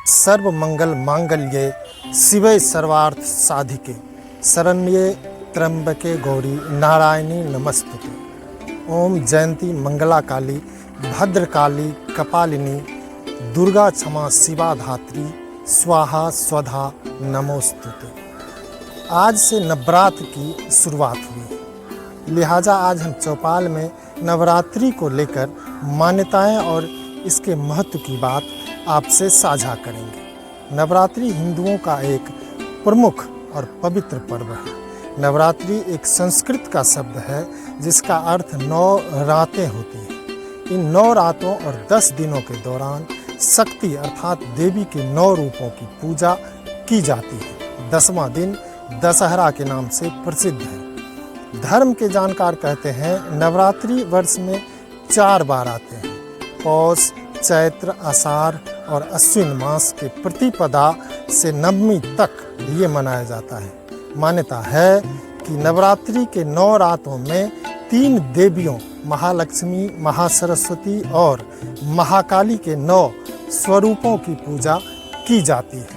सर्व मंगल मांगल्ये शिवे सर्वार्थ साधिके शरण्ये त्र्यंबके गौरी नारायणी नमस्तुते। ओम जयंती मंगला काली भद्रकाली कपालिनी दुर्गा क्षमा शिवा धात्री स्वाहा स्वधा नमोस्तुते। आज से नवरात्र की शुरुआत हुई, लिहाजा आज हम चौपाल में नवरात्रि को लेकर मान्यताएं और इसके महत्व की बात आपसे साझा करेंगे। नवरात्रि हिंदुओं का एक प्रमुख और पवित्र पर्व है। नवरात्रि एक संस्कृत का शब्द है जिसका अर्थ 9 रातें होती हैं। इन 9 रातों और 10 दिनों के दौरान शक्ति अर्थात देवी के 9 रूपों की पूजा की जाती है। 10वां दिन दशहरा के नाम से प्रसिद्ध है। धर्म के जानकार कहते हैं नवरात्रि वर्ष में 4 बार आते हैं। पौष, चैत्र, आषाढ़ और अश्विन मास के प्रतिपदा से नवमी तक ये मनाया जाता है। मान्यता है कि नवरात्रि के 9 रातों में 3 देवियों महालक्ष्मी, महासरस्वती और महाकाली के 9 स्वरूपों की पूजा की जाती है।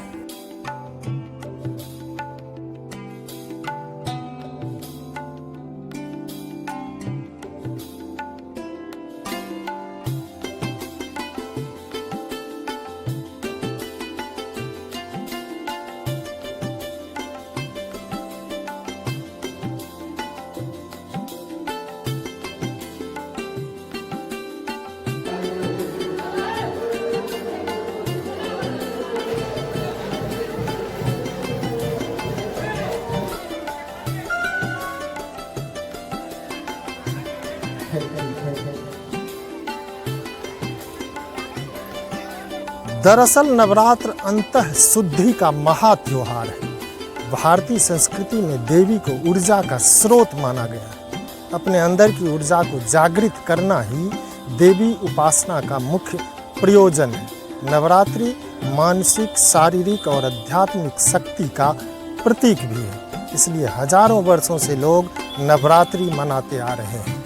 दरअसल नवरात्र अंतः शुद्धि का महा त्योहार है। भारतीय संस्कृति में देवी को ऊर्जा का स्रोत माना गया है। अपने अंदर की ऊर्जा को जागृत करना ही देवी उपासना का मुख्य प्रयोजन है। नवरात्रि मानसिक, शारीरिक और आध्यात्मिक शक्ति का प्रतीक भी है। इसलिए हजारों वर्षों से लोग नवरात्रि मनाते आ रहे हैं।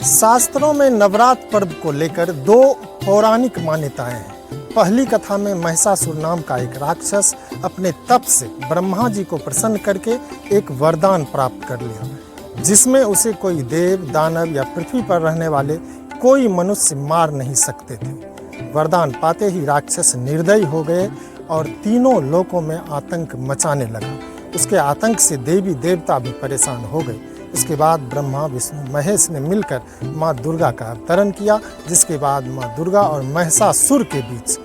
शास्त्रों में नवरात्र पर्व को लेकर 2 पौराणिक मान्यताएं हैं। पहली कथा में महिषासुर नाम का एक राक्षस अपने तप से ब्रह्मा जी को प्रसन्न करके एक वरदान प्राप्त कर लिया, जिसमें उसे कोई देव, दानव या पृथ्वी पर रहने वाले कोई मनुष्य मार नहीं सकते थे। वरदान पाते ही राक्षस निर्दयी हो गए और तीनों लोकों में आतंक मचाने लगा। उसके आतंक से देवी देवता भी परेशान हो गए। इसके बाद ब्रह्मा, विष्णु, महेश ने मिलकर माँ दुर्गा का अवतरण किया, जिसके बाद माँ दुर्गा और महिषासुर के बीच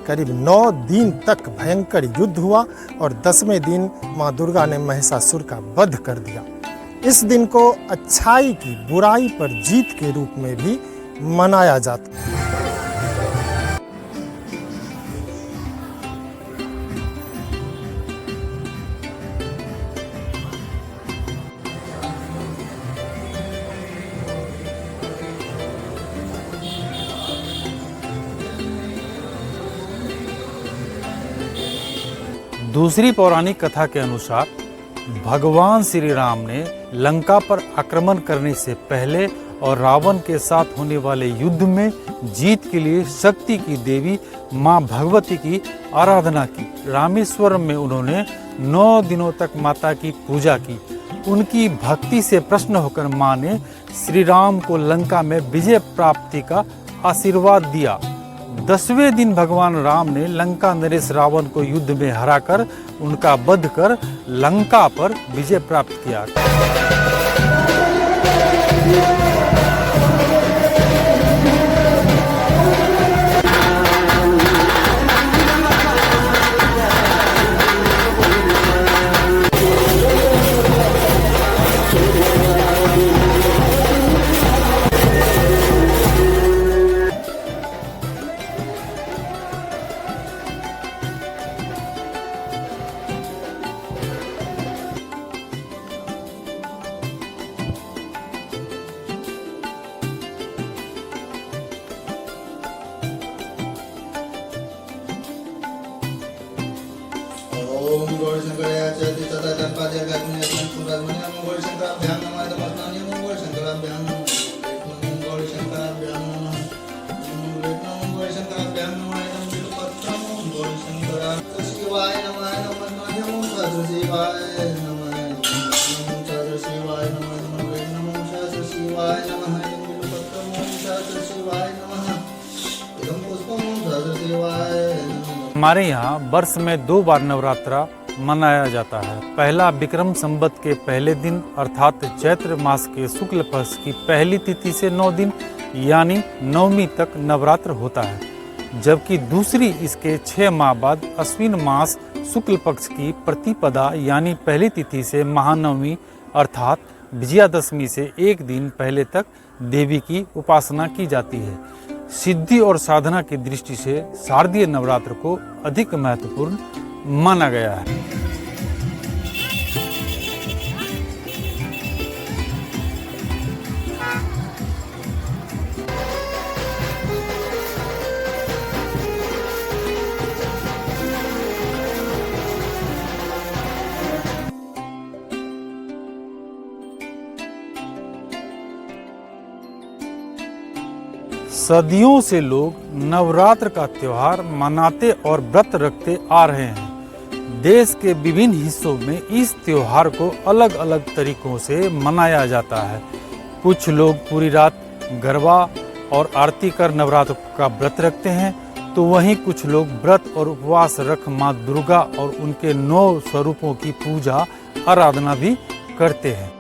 करीब 9 दिन तक भयंकर युद्ध हुआ और 10वें दिन माँ दुर्गा ने महिषासुर का वध कर दिया। इस दिन को अच्छाई की बुराई पर जीत के रूप में भी मनाया जाता है। दूसरी पौराणिक कथा के अनुसार भगवान श्री राम ने लंका पर आक्रमण करने से पहले और रावण के साथ होने वाले युद्ध में जीत के लिए शक्ति की देवी मां भगवती की आराधना की। रामेश्वरम में उन्होंने 9 दिनों तक माता की पूजा की। उनकी भक्ति से प्रसन्न होकर मां ने श्री राम को लंका में विजय प्राप्ति का आशीर्वाद दिया। 10वें दिन भगवान राम ने लंका नरेश रावण को युद्ध में हराकर उनका वध कर लंका पर विजय प्राप्त किया। हमारे यहाँ वर्ष में 2 बार नवरात्रा मनाया जाता है। पहला विक्रम संवत के पहले दिन अर्थात चैत्र मास के शुक्ल पक्ष की पहली तिथि से 9 दिन यानी नवमी तक नवरात्र होता है, जबकि दूसरी इसके 6 माह बाद अश्विन मास शुक्ल पक्ष की प्रतिपदा यानी पहली तिथि से महानवमी अर्थात विजयादशमी से 1 दिन पहले तक देवी की उपासना की जाती है। सिद्धि और साधना की दृष्टि से शारदीय नवरात्र को अधिक महत्वपूर्ण माना गया है। सदियों से लोग नवरात्र का त्योहार मनाते और व्रत रखते आ रहे हैं। देश के विभिन्न हिस्सों में इस त्योहार को अलग अलग तरीकों से मनाया जाता है। कुछ लोग पूरी रात गरबा और आरती कर नवरात्र का व्रत रखते हैं, तो वहीं कुछ लोग व्रत और उपवास रख माँ दुर्गा और उनके 9 स्वरूपों की पूजा आराधना भी करते हैं।